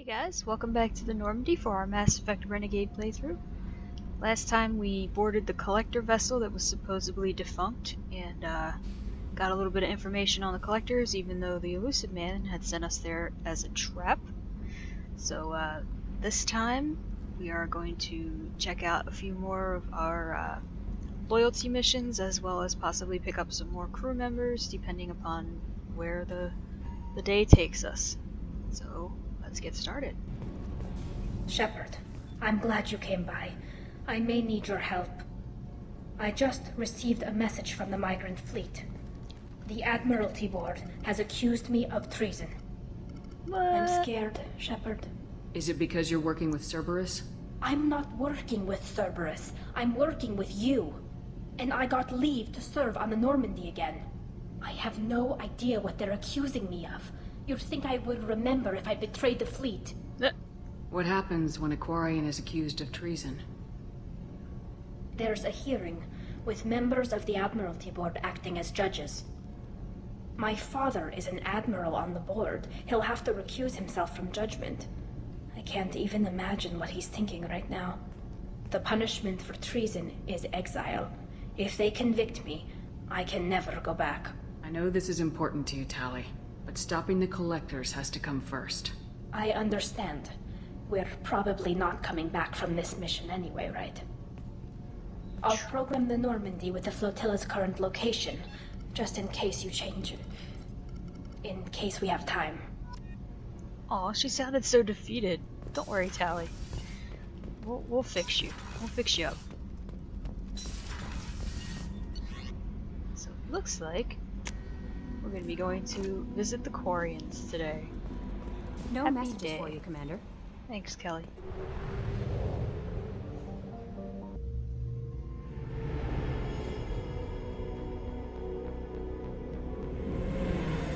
Guys, welcome back to the Normandy for our Mass Effect Renegade playthrough. Last time we boarded the collector vessel that was supposedly defunct and got a little bit of information on the collectors, even though the elusive man had sent us there as a trap. So this time we are going to check out a few more of our loyalty missions, as well as possibly pick up some more crew members depending upon where the day takes us. So let's get started. Shepard, I'm glad you came by. I may need your help. I just received a message from the Migrant fleet. The Admiralty Board has accused me of treason. What? I'm scared, Shepard. Is it because you're working with Cerberus? I'm not working with Cerberus. I'm working with you. And I got leave to serve on the Normandy again. I have no idea what they're accusing me of. You'd think I would remember if I betrayed the fleet. What happens when a Quarian is accused of treason? There's a hearing, with members of the Admiralty Board acting as judges. My father is an admiral on the board. He'll have to recuse himself from judgment. I can't even imagine what he's thinking right now. The punishment for treason is exile. If they convict me, I can never go back. I know this is important to you, Tali, but stopping the collectors has to come first. I understand. We're probably not coming back from this mission anyway, right? I'll program the Normandy with the flotilla's current location, just in case you change it. In case we have time. Aw, she sounded so defeated. Don't worry, Tali. We'll fix you. We'll fix you up. So it looks like we're going to be going to visit the Quarians today. No Happy messages day. for you, Commander. Thanks, Kelly.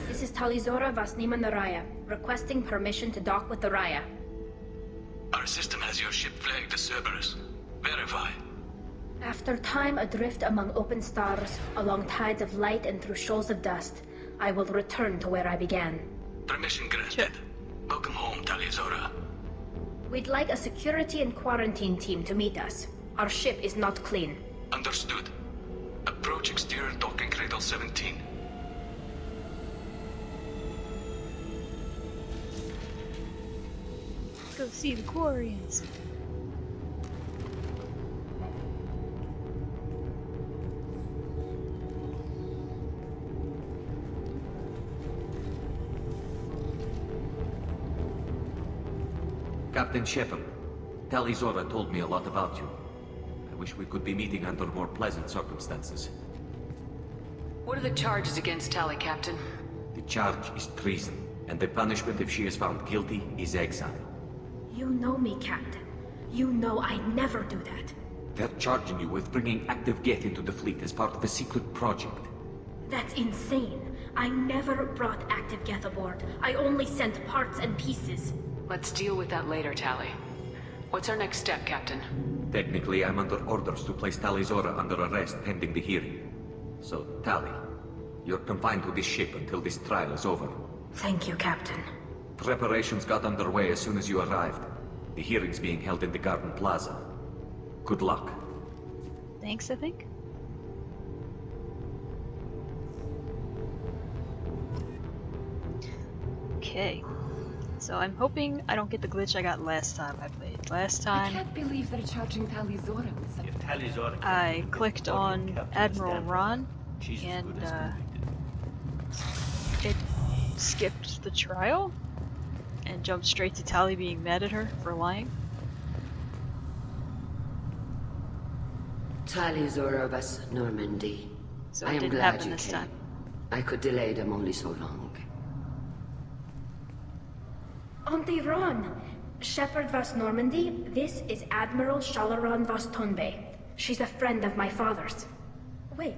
This is Talizora Vasnima Naraya, requesting permission to dock with the Raya. Our system has your ship flagged as Cerberus. Verify. After time adrift among open stars, along tides of light and through shoals of dust, I will return to where I began. Permission granted. Welcome home, Talizora. We'd like a security and quarantine team to meet us. Our ship is not clean. Understood. Approach exterior docking cradle 17. Let's go see the Quarians. Captain Shepard, Talizora told me a lot about you. I wish we could be meeting under more pleasant circumstances. What are the charges against Tali, Captain? The charge is treason, and the punishment if she is found guilty is exile. You know me, Captain. You know I never do that. They're charging you with bringing active Geth into the fleet as part of a secret project. That's insane. I never brought active Geth aboard. I only sent parts and pieces. Let's deal with that later, Tali. What's our next step, Captain? Technically, I'm under orders to place Talizora under arrest pending the hearing. So, Tali, you're confined to this ship until this trial is over. Thank you, Captain. Preparations got underway as soon as you arrived. The hearing's being held in the Garden Plaza. Good luck. Thanks, I think. Okay. So I'm hoping I don't get the glitch I got last time I played. Last I time can't believe they're charging Talizora with something. I clicked on Admiral Ron and it skipped the trial and jumped straight to Tali being mad at her for lying. Talizora vas Normandy. So I it am didn't glad happen you this came. time. I could delay them only so long. Auntie Ron! Shepard vas Normandy, this is Admiral Shalaran vas Tonbe. She's a friend of my father's. Wait,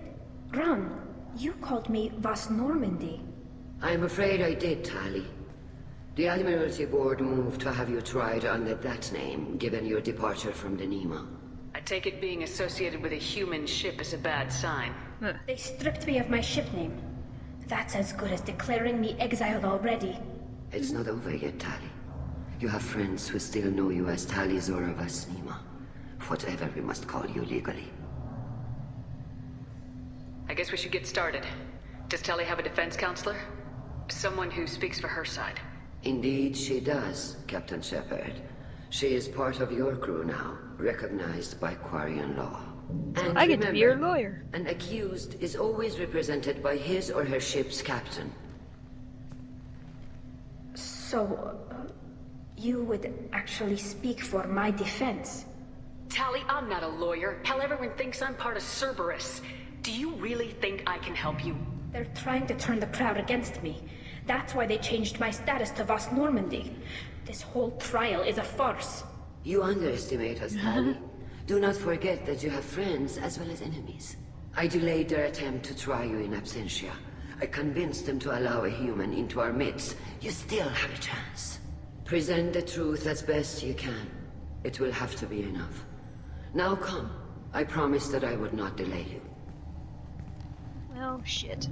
Ron, you called me vas Normandy. I'm afraid I did, Tali. The Admiralty Board moved to have you tried under that name, given your departure from the Nima. I take it being associated with a human ship is a bad sign. They stripped me of my ship name. That's as good as declaring me exiled already. It's not over yet, Tali. You have friends who still know you as Tali Zora Vasnima. Whatever we must call you legally. I guess we should get started. Does Tali have a defense counselor? Someone who speaks for her side. Indeed she does, Captain Shepard. She is part of your crew now, recognized by Quarian law. And I get to be your remember, lawyer. an accused is always represented by his or her ship's captain. So, you would actually speak for my defense? Tali, I'm not a lawyer. Hell, everyone thinks I'm part of Cerberus. Do you really think I can help you? They're trying to turn the crowd against me. That's why they changed my status to Vos Normandy. This whole trial is a farce. You underestimate us, Tali. Do not forget that you have friends as well as enemies. I delayed their attempt to try you in absentia. I convinced them to allow a human into our midst. You still have a chance. Present the truth as best you can. It will have to be enough. Now come. I promised that I would not delay you. Oh shit.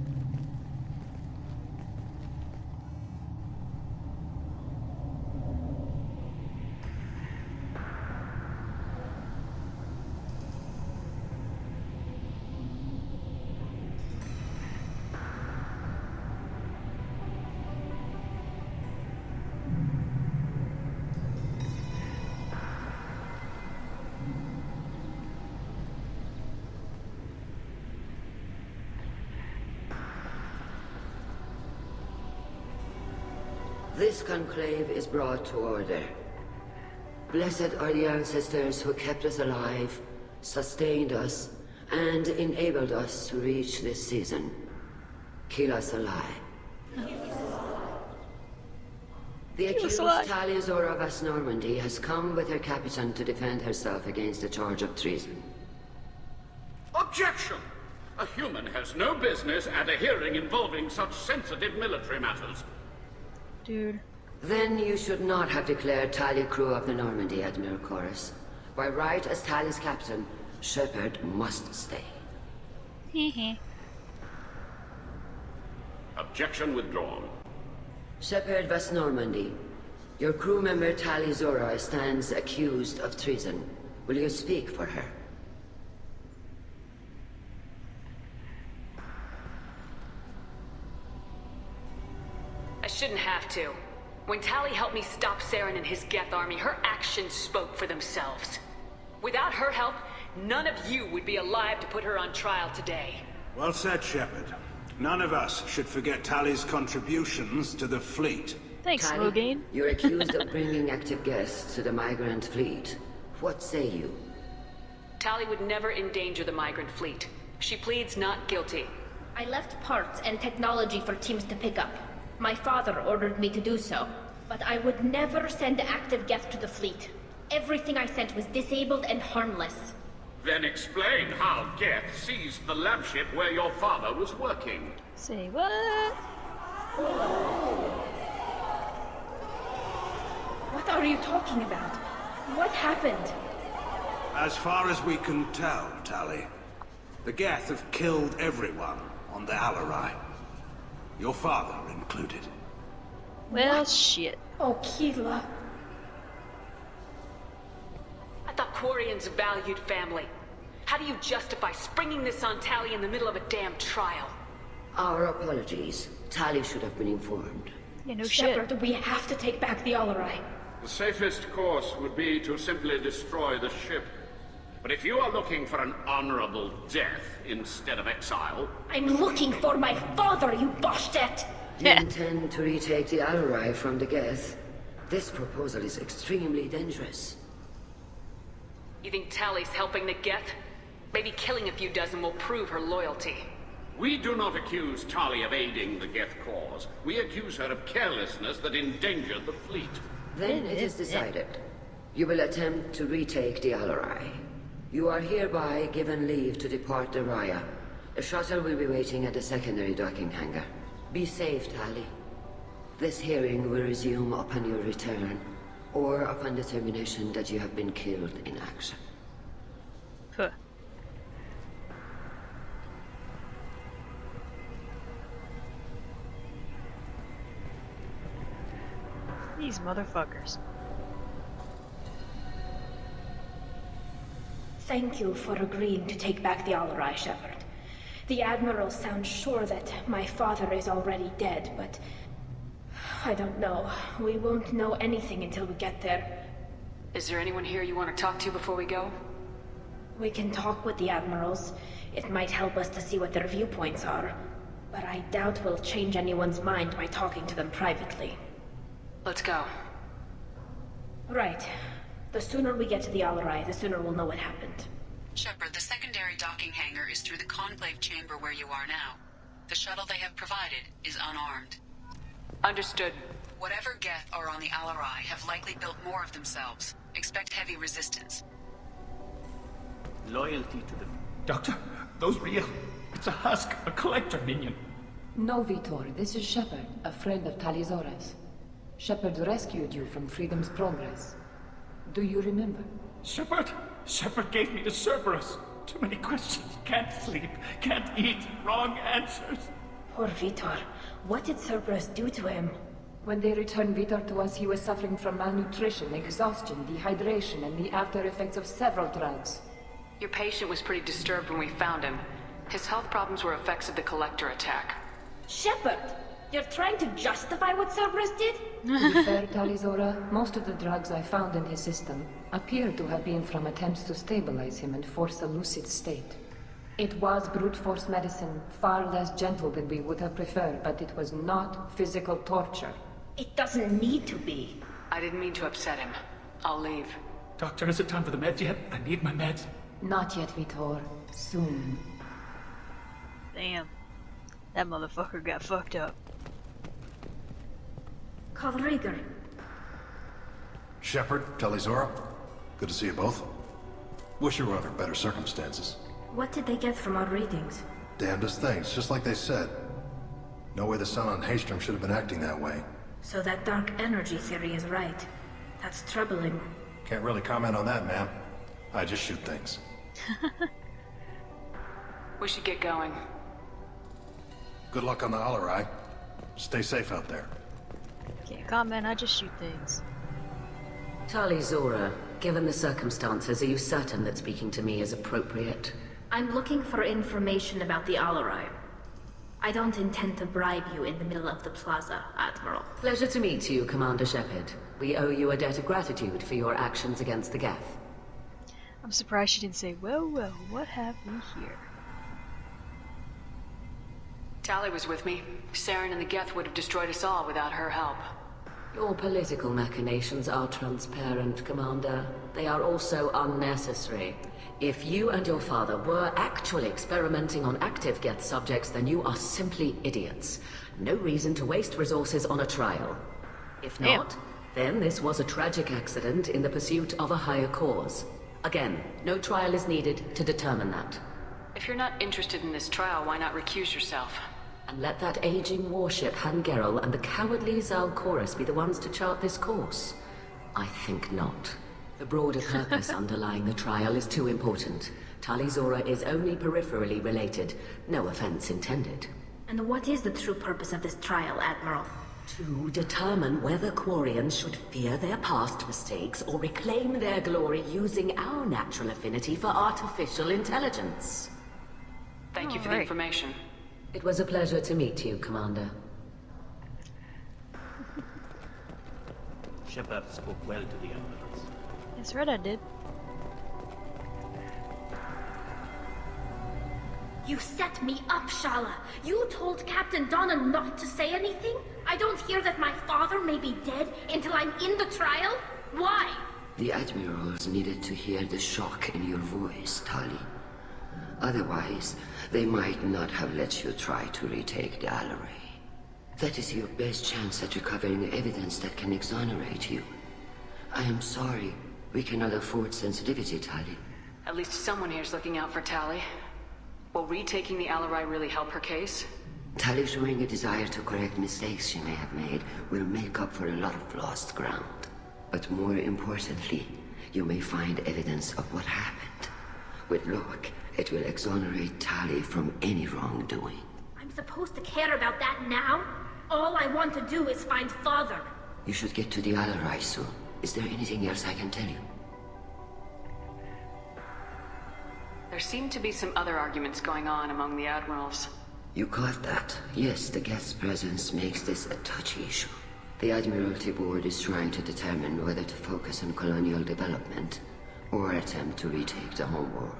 This conclave is brought to order. Blessed are the ancestors who kept us alive, sustained us, and enabled us to reach this season. Kill us alive. The accused Tali Zora Vas Normandy has come with her captain to defend herself against a charge of treason. Objection! A human has no business at a hearing involving such sensitive military matters. Dude. Then you should not have declared Tali crew of the Normandy, Admiral Chorus. By right as Tali's captain, Shepard must stay. Heh. Objection withdrawn. Shepard Vas Normandy, your crew member Tali Zora stands accused of treason. Will you speak for her? I shouldn't have to. When Tali helped me stop Saren and his Geth army, her actions spoke for themselves. Without her help, none of you would be alive to put her on trial today. Well said, Shepard. None of us should forget Tali's contributions to the fleet. Thanks, Tali, Logain. you're accused of bringing active guests to the Migrant fleet. What say you? Tali would never endanger the Migrant fleet. She pleads not guilty. I left parts and technology for teams to pick up. My father ordered me to do so, but I would never send active Geth to the fleet. Everything I sent was disabled and harmless. Then explain how Geth seized the lab ship where your father was working. Say what? What are you talking about? What happened? As far as we can tell, Tali, the Geth have killed everyone on the Alarai. Your father included. Well, shit. Oh, Keela. I thought Quarian's a valued family. How do you justify springing this on Tali in the middle of a damn trial? Our apologies. Tali should have been informed. Yeah, no Shepard, shit. we have to take back the Alarai. The safest course would be to simply destroy the ship. But if you are looking for an honorable death instead of exile... I'm looking for my father, you Boshtet! You intend to retake the Alarai from the Geth? This proposal is extremely dangerous. You think Tali's helping the Geth? Maybe killing a few dozen will prove her loyalty. We do not accuse Tali of aiding the Geth cause. We accuse her of carelessness that endangered the fleet. Then it is decided. You will attempt to retake the Alarai. You are hereby given leave to depart the Raya. A shuttle will be waiting at the secondary docking hangar. Be safe, Tali. This hearing will resume upon your return, or upon determination that you have been killed in action. Huh. These motherfuckers. Thank you for agreeing to take back the Alarai, Shepard. The Admiral sounds sure that my father is already dead, but... I don't know. We won't know anything until we get there. Is there anyone here you want to talk to before we go? We can talk with the Admirals. It might help us to see what their viewpoints are. But I doubt we'll change anyone's mind by talking to them privately. Let's go. Right. The sooner we get to the Alarai, the sooner we'll know what happened. Shepard, the secondary docking hangar is through the conclave chamber where you are now. The shuttle they have provided is unarmed. Understood. Whatever Geth are on the Alarai have likely built more of themselves. Expect heavy resistance. Loyalty to the... Doctor, those real. It's a husk, a collector minion. No, Vitor, this is Shepard, a friend of Tali Zora's. Shepard rescued you from Freedom's Progress. Do you remember? Shepard? Shepard gave me the Cerberus. Too many questions. Can't sleep, can't eat, wrong answers. Poor Vitor. What did Cerberus do to him? When they returned Vitor to us, he was suffering from malnutrition, exhaustion, dehydration, and the after effects of several drugs. Your patient was pretty disturbed when we found him. His health problems were effects of the Collector attack. Shepard! You're trying to justify what Cerberus did? To be fair, Tali Zora, most of the drugs I found in his system appear to have been from attempts to stabilize him and force a lucid state. It was brute force medicine, far less gentle than we would have preferred, but it was not physical torture. It doesn't need to be. I didn't mean to upset him. I'll leave. Doctor, is it time for the meds yet? I need my meds. Not yet, Vitor. Soon. Damn. That motherfucker got fucked up. Kalrieger. Shepard, Tali Zora. Good to see you both. Wish you were under better circumstances. What did they get from our readings? Damnedest things, just like they said. No way the sun on Haystrom should have been acting that way. So that dark energy theory is right. That's troubling. Can't really comment on that, ma'am. I just shoot things. We should get going. Good luck on the Alarai. Stay safe out there. Can't comment, I just shoot things. Tali Zora, given the circumstances, are you certain that speaking to me is appropriate? I'm looking for information about the Alarai. I don't intend to bribe you in the middle of the plaza, Admiral. Pleasure to meet you, Commander Shepard. We owe you a debt of gratitude for your actions against the Geth. I'm surprised she didn't say, well, well, what have we here? Tali was with me. Saren and the Geth would have destroyed us all without her help. Your political machinations are transparent, Commander. They are also unnecessary. If you and your father were actually experimenting on active Geth subjects, then you are simply idiots. No reason to waste resources on a trial. If not, then this was a tragic accident in the pursuit of a higher cause. Again, no trial is needed to determine that. If you're not interested in this trial, why not recuse yourself? And let that aging warship Han Gerel and the cowardly Zal Chorus be the ones to chart this course? I think not. The broader purpose underlying the trial is too important. Tali Zora is only peripherally related. No offense intended. And what is the true purpose of this trial, Admiral? To determine whether Quarians should fear their past mistakes or reclaim their glory using our natural affinity for artificial intelligence. Thank you for the information. It was a pleasure to meet you, Commander. Shepard spoke well to the Admirals. That's right, I did. You set me up, Shala. You told Captain Donna not to say anything? I don't hear that my father may be dead until I'm in the trial? Why? The Admirals needed to hear the shock in your voice, Tali. Otherwise, they might not have let you try to retake the Alarai. That is your best chance at recovering evidence that can exonerate you. I am sorry. We cannot afford sensitivity, Tali. At least someone here's looking out for Tali. Will retaking the Alarai really help her case? Tali showing a desire to correct mistakes she may have made will make up for a lot of lost ground. But more importantly, you may find evidence of what happened. With luck, it will exonerate Tali from any wrongdoing. I'm supposed to care about that now? All I want to do is find Father. You should get to the Alarai soon. Is there anything else I can tell you? There seem to be some other arguments going on among the admirals. You caught that? Yes, the guest's presence makes this a touchy issue. The Admiralty Board is trying to determine whether to focus on colonial development or attempt to retake the homeworld.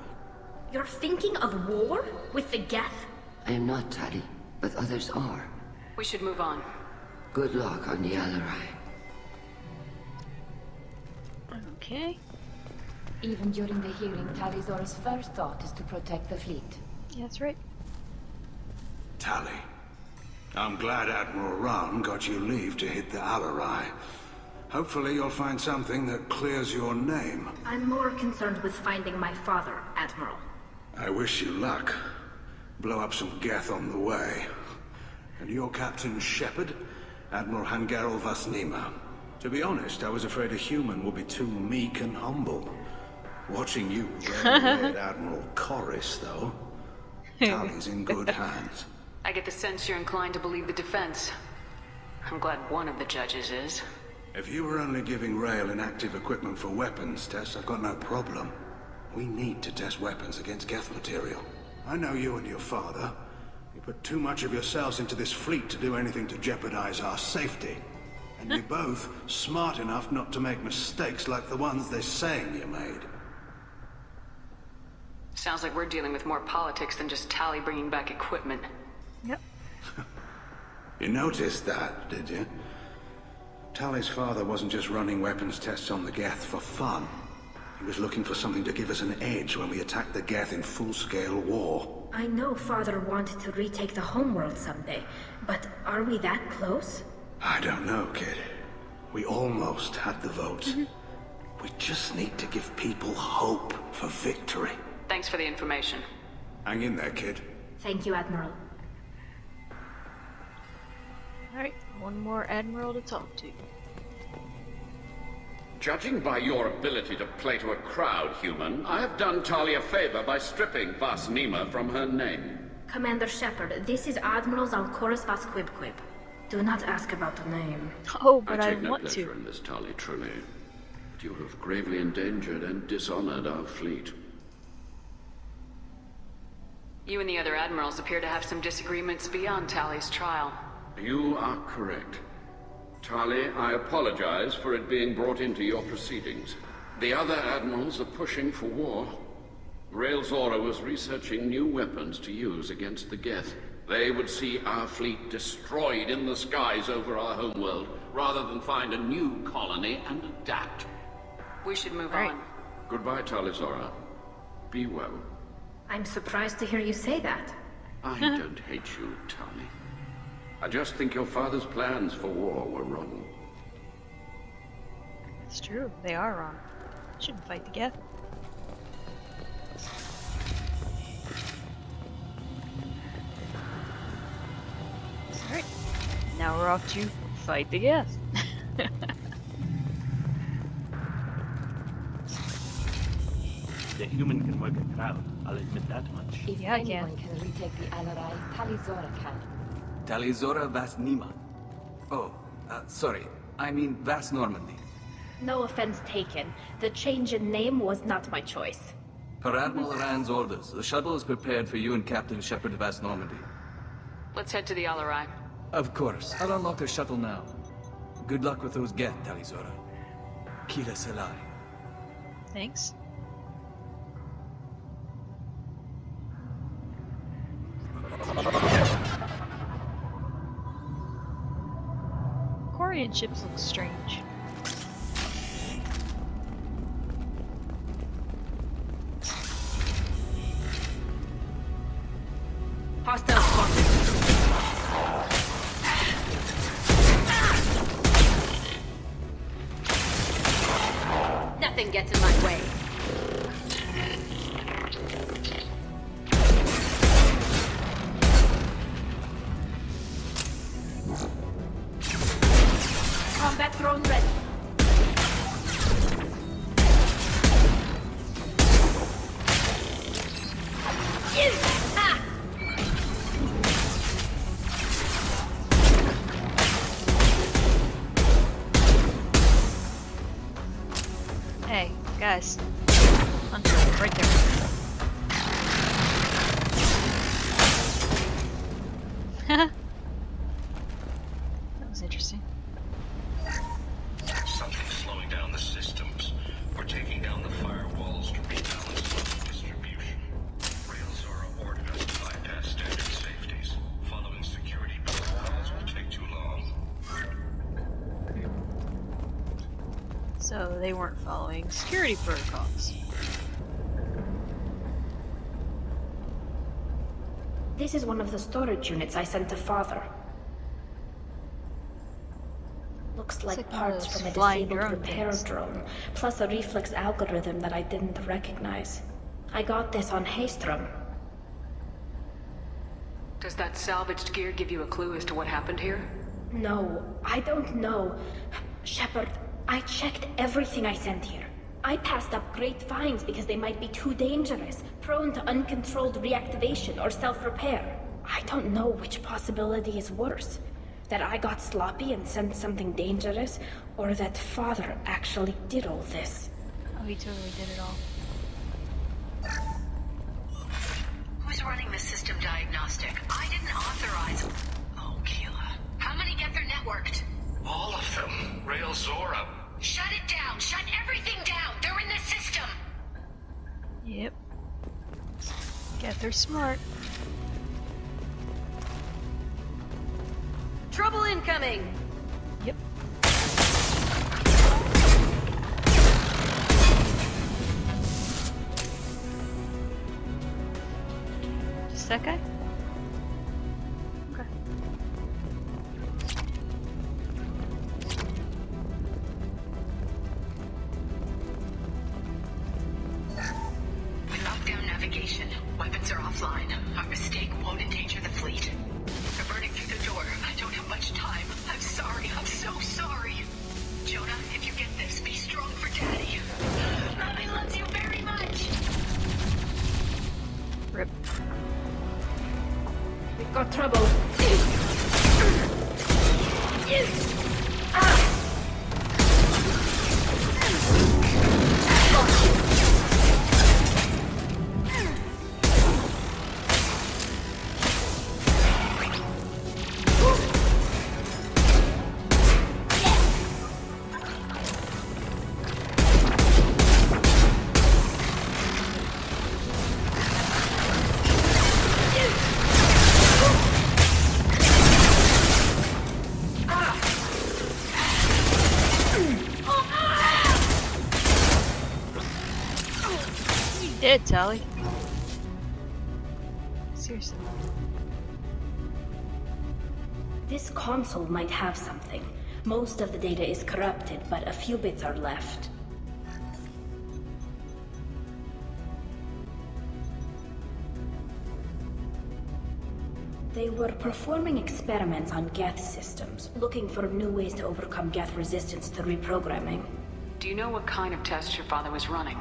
You're thinking of war? With the Geth? I am not, Tali, but others are. We should move on. Good luck on the Alarai. Okay. Even during the hearing, Talizora's first thought is to protect the fleet. Yeah, that's right. Tali, I'm glad Admiral Rahn got you leave to hit the Alarai. Hopefully you'll find something that clears your name. I'm more concerned with finding my father, Admiral. I wish you luck. Blow up some Geth on the way. And your Captain Shepard? Admiral Hangarel Vasnima. To be honest, I was afraid a human would be too meek and humble. Watching you rail away at Admiral Corris, though. Tali's in good hands. I get the sense you're inclined to believe the defense. I'm glad one of the judges is. If you were only giving Rail inactive equipment for weapons tests, I've got no problem. We need to test weapons against Geth material. I know you and your father. You put too much of yourselves into this fleet to do anything to jeopardize our safety. And you're both smart enough not to make mistakes like the ones they're saying you made. Sounds like we're dealing with more politics than just Tali bringing back equipment. Yep. You noticed that, did you? Tali's father wasn't just running weapons tests on the Geth for fun. He was looking for something to give us an edge when we attacked the Geth in full-scale war. I know Father wanted to retake the homeworld someday, but are we that close? I don't know, kid. We almost had the votes. We just need to give people hope for victory. Thanks for the information. Hang in there, kid. Thank you, Admiral. Alright, one more Admiral to talk to. Judging by your ability to play to a crowd, human, I have done Tali a favor by stripping Vasnima from her name. Commander Shepard, this is Admiral Zalkoris Vasquibquib. Do not ask about the name. Oh, but I take no want pleasure to. in this, Tali, truly. But you have gravely endangered and dishonored our fleet. You and the other admirals appear to have some disagreements beyond Tali's trial. You are correct. Tali, I apologize for it being brought into your proceedings. The other admirals are pushing for war. Rail Zora was researching new weapons to use against the Geth. They would see our fleet destroyed in the skies over our homeworld, rather than find a new colony and adapt. We should move on. Goodbye, Tali Zora. Be well. I'm surprised to hear you say that. I don't hate you, Tali. I just think your father's plans for war were wrong. It's true, they are wrong. Shouldn't fight the Geth. Alright, now we're off to fight the Geth. The human can work a crowd, I'll admit that much. If Yeah, I anyone can retake the Alarai, Talizora can. Talizora Vasnima. Oh, sorry. I mean Vas Normandy. No offense taken. The change in name was not my choice. Per Admiral Rand's orders, the shuttle is prepared for you and Captain Shepard Vas Normandy. Let's head to the Alarai. Of course. I'll unlock the shuttle now. Good luck with those Geth, Talizora. Kira Selai. Thanks. Quarian ships look strange. Hostile spotted. Nothing gets in my way. Combat drone ready. Hey, guys. Hunter, right there. That's interesting. Something's slowing down the systems. We're taking down the firewalls to rebalance distribution. Railzora ordered us to bypass standard safeties. Following security protocols will take too long. So they weren't following security protocols. This is one of the storage units I sent to Father. Looks like like parts those from a flying disabled drone repair things. drone, plus a reflex algorithm that I didn't recognize. I got this on Haystrom. Does that salvaged gear give you a clue as to what happened here? No, I don't know. Shepard, I checked everything I sent here. I passed up great finds because they might be too dangerous, prone to uncontrolled reactivation or self-repair. I don't know which possibility is worse. That I got sloppy and sent something dangerous, or that Father actually did all this. Oh, he totally did it all. Who's running the system diagnostic? I didn't authorize... Oh, Keela. How many get their networked? All of them. Railzora. Shut it down! Shut everything down! They're in the system! Yep. Get they're smart. Trouble incoming! Yep. Just that guy? Okay. We locked down navigation. Weapons are offline. Our mistake won't endanger the fleet. They're burning through the door. I don't have much time. I'm sorry. I'm so sorry. Jonah, if you get this, be strong for Daddy. Mommy loves you very much. Rip. We've got trouble. Dead, Tali. Seriously. This console might have something. Most of the data is corrupted, but a few bits are left. They were performing experiments on Geth systems, looking for new ways to overcome Geth resistance to reprogramming. Do you know what kind of tests your father was running?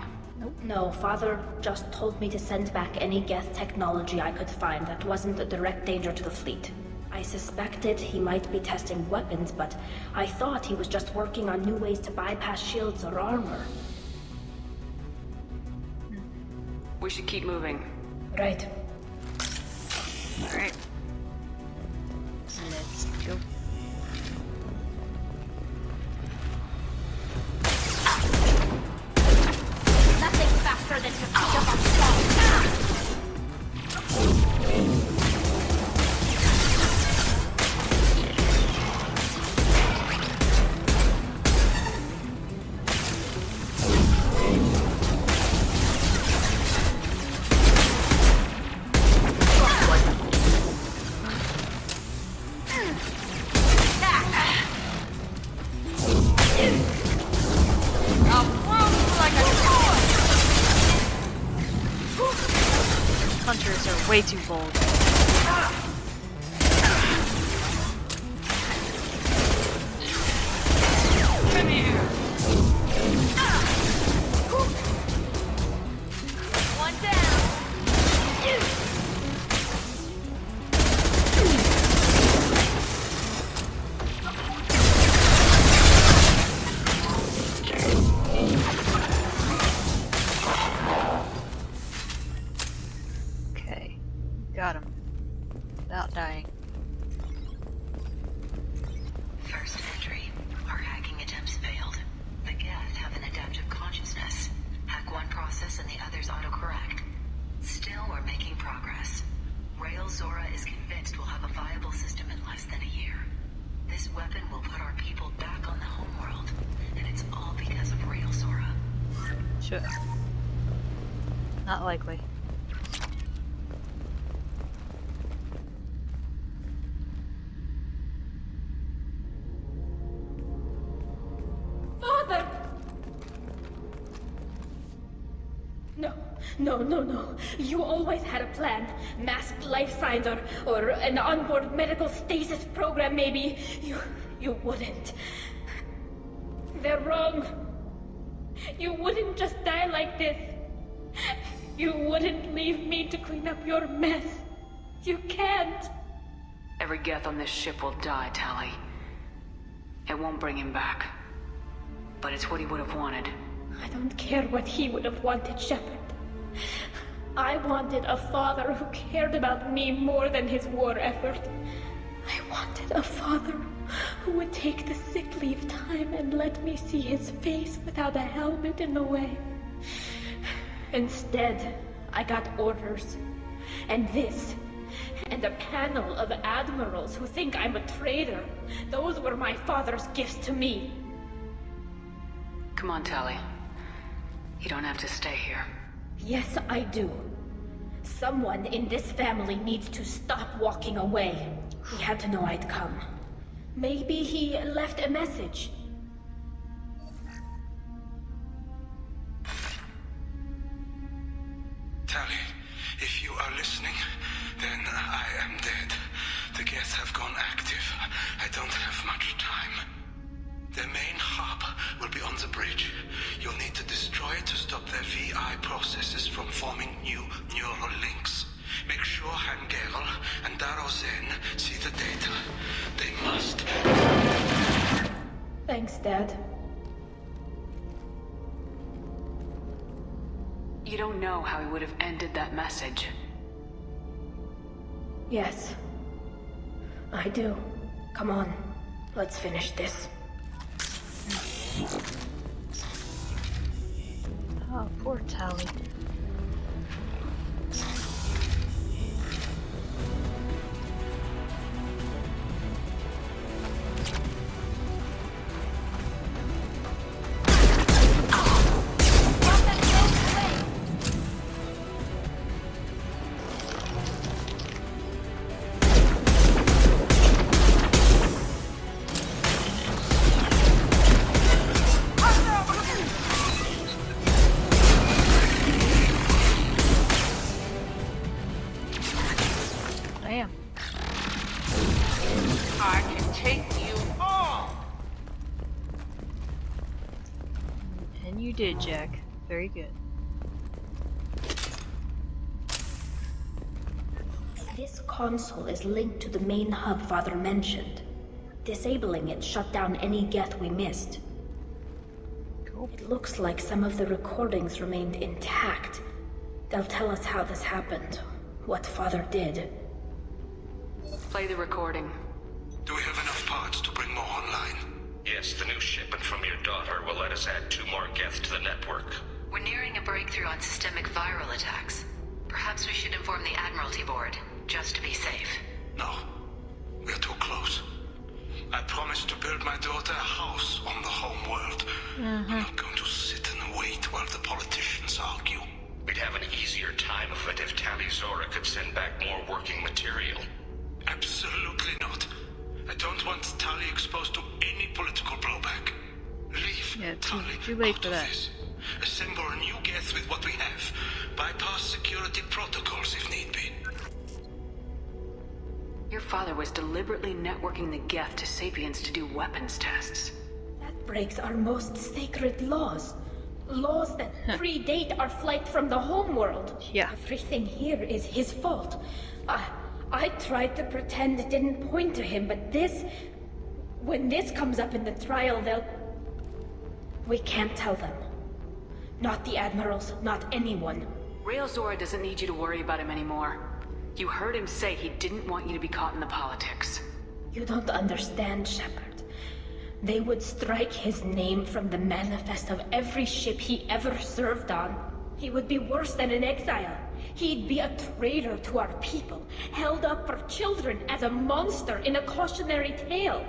No, Father just told me to send back any Geth technology I could find that wasn't a direct danger to the fleet. I suspected he might be testing weapons, but I thought he was just working on new ways to bypass shields or armor. We should keep moving. Right. Alright. Let's go. Nothing faster than to pick up on Hunters are way too bold. Come here. One down. Okay, got him. Sure. Not likely. Father! No. You always had a plan. Masked life signs or an onboard medical stasis program, maybe. You wouldn't. They're wrong. You wouldn't just die like this. You wouldn't leave me to clean up your mess. You can't. Every Geth on this ship will die, Tali. It won't bring him back. But it's what he would have wanted. I don't care what he would have wanted, Shepard. I wanted a father who cared about me more than his war effort. I wanted a father who would take the sick leave time and let me see his face without a helmet in the way. Instead, I got orders. And this. And a panel of admirals who think I'm a traitor. Those were my father's gifts to me. Come on, Tali. You don't have to stay here. Yes, I do. Someone in this family needs to stop walking away. He had to know I'd come. Maybe he left a message. Tali, if you are listening, then I am dead. The Geth have gone active. I don't have much time. The main hub will be on the bridge. You'll need to destroy it to stop their VI processes from forming new neural links. Make sure Hangerl and Darozen see the data. They must. Thanks, Dad. You don't know how he would have ended that message. Yes. I do. Come on. Let's finish this. Oh, poor Tali. Damn. I can take you all. And you did, Jack. Very good. This console is linked to the main hub Father mentioned. Disabling it shut down any Geth we missed. Cool. It looks like some of the recordings remained intact. They'll tell us how this happened, what Father did. Play the recording. Do we have enough parts to bring more online? Yes, the new shipment from your daughter will let us add 2 more Geth to the network. We're nearing a breakthrough on systemic viral attacks. Perhaps we should inform the Admiralty Board, just to be safe. No. We are too close. I promised to build my daughter a house on the home world. I'm not going to sit and wait while the politicians argue. We'd have an easier time of it if Tali Zora could send back more working material. Absolutely not. I don't want Tali exposed to any political blowback. Leave Yeah, Tali too late out for of that. this. Assemble a new Geth with what we have. Bypass security protocols if need be. Your father was deliberately networking the Geth to Sapiens to do weapons tests. That breaks our most sacred laws. Laws that predate our flight from the homeworld. Yeah. Everything here is his fault. I tried to pretend it didn't point to him, but this... When this comes up in the trial, they'll... We can't tell them. Not the Admirals, not anyone. Rail Zora doesn't need you to worry about him anymore. You heard him say he didn't want you to be caught in the politics. You don't understand, Shepard. They would strike his name from the manifest of every ship he ever served on. He would be worse than an exile. He'd be a traitor to our people, held up for children as a monster in a cautionary tale.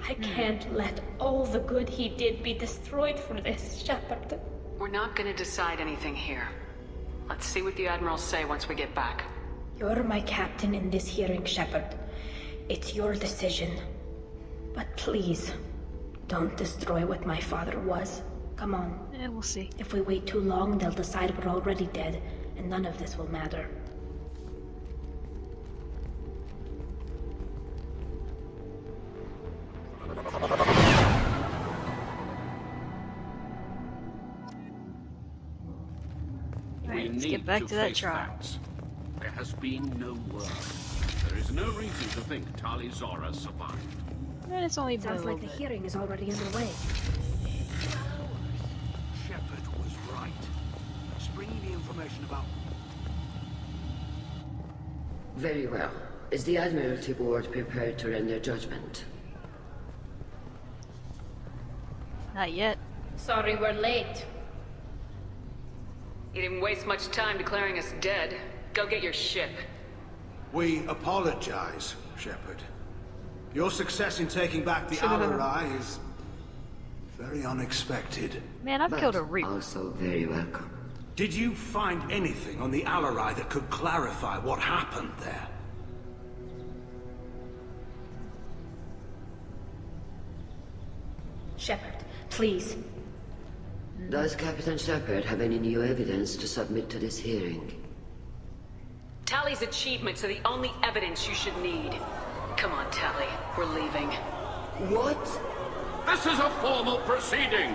I can't let all the good he did be destroyed for this, Shepard. We're not gonna decide anything here. Let's see what the Admirals say once we get back. You're my captain in this hearing, Shepard. It's your decision. But please, don't destroy what my father was. Come on. Yeah, we'll see. If we wait too long, they'll decide we're already dead, and none of this will matter. Alright, let's get back to that face trial. facts. There has been no word. There is no reason to think Tali Zora survived. And it's only been a Sounds little like the bit. hearing is already underway. Shepard was right. Let's bring you the information about... Very well. Is the Admiralty Board prepared to render judgment? Not yet. Sorry we're late. You didn't waste much time declaring us dead. Go get your ship. We apologize, Shepard. Your success in taking back the Alarai is very unexpected. Man, I've killed a Reaper. Also very welcome. Did you find anything on the Alarai that could clarify what happened there? Shepard, please. Does Captain Shepard have any new evidence to submit to this hearing? Tali's achievements are the only evidence you should need. Come on, Tali. We're leaving. What? This is a formal proceeding!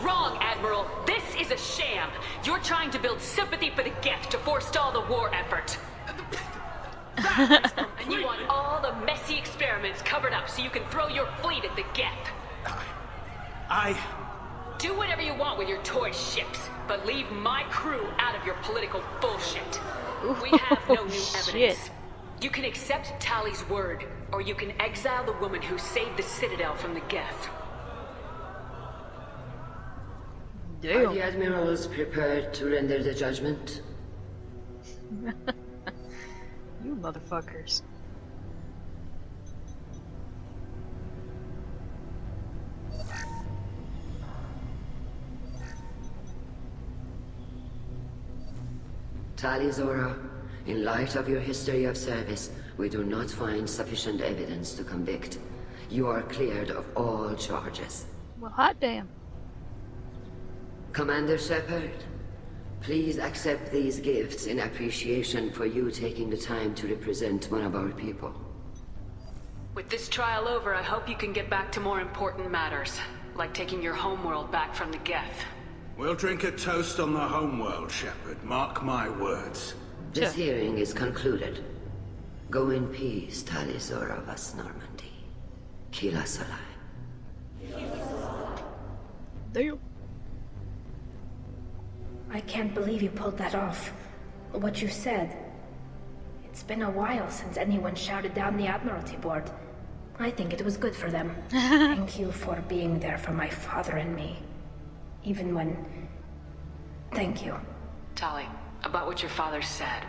Wrong, Admiral. This is a sham. You're trying to build sympathy for the Geth to forestall the war effort. And you want all the messy experiments covered up so you can throw your fleet at the Geth. Do whatever you want with your toy ships, but leave my crew out of your political bullshit. We have no new evidence. You can accept Tali's word, or you can exile the woman who saved the Citadel from the Geth. Are the Admirals prepared to render the judgment? You motherfuckers. Tali Zora, in light of your history of service, we do not find sufficient evidence to convict. You are cleared of all charges. Well, hot damn. Commander Shepard, please accept these gifts in appreciation for you taking the time to represent one of our people. With this trial over, I hope you can get back to more important matters, like taking your homeworld back from the Geth. We'll drink a toast on the homeworld, Shepard. Mark my words. This hearing is concluded. Go in peace, Tali Zora Vas Normandy. Kila Salai. Damn. I can't believe you pulled that off. What you said. It's been a while since anyone shouted down the Admiralty Board. I think it was good for them. Thank you for being there for my father and me. Even when... Thank you. Tali, about what your father said,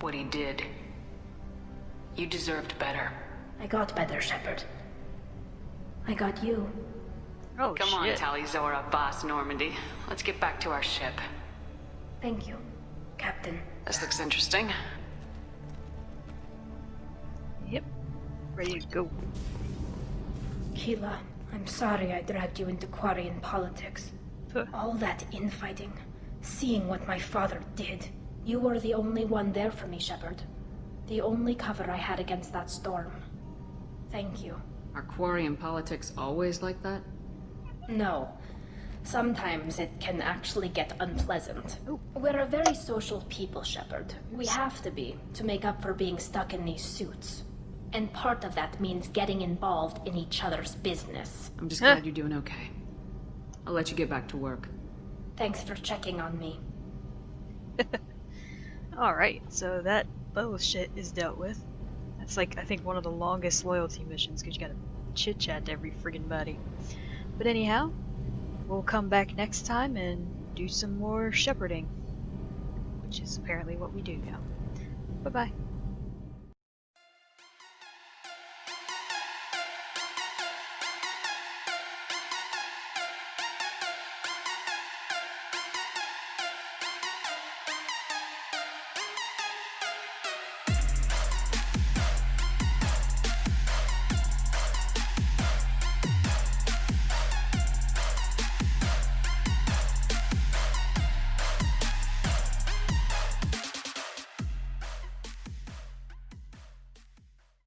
what he did, you deserved better. I got better, Shepard. I got you. Oh, Come on, Tali Zora, Boss Normandy. Let's get back to our ship. Thank you, Captain. This looks interesting. Yep. Ready to go. Keela, I'm sorry I dragged you into Quarian politics. All that infighting, seeing what my father did. You were the only one there for me, Shepard. The only cover I had against that storm. Thank you. Are Quarian politics always like that? No. Sometimes it can actually get unpleasant. We're a very social people, Shepard. We have to be, to make up for being stuck in these suits. And part of that means getting involved in each other's business. I'm just glad you're doing okay. I'll let you get back to work. Thanks for checking on me. Alright, so that bullshit is dealt with. That's like, I think, one of the longest loyalty missions, because you gotta chit-chat to every friggin' body. But anyhow, we'll come back next time and do some more shepherding. Which is apparently what we do now. Bye-bye.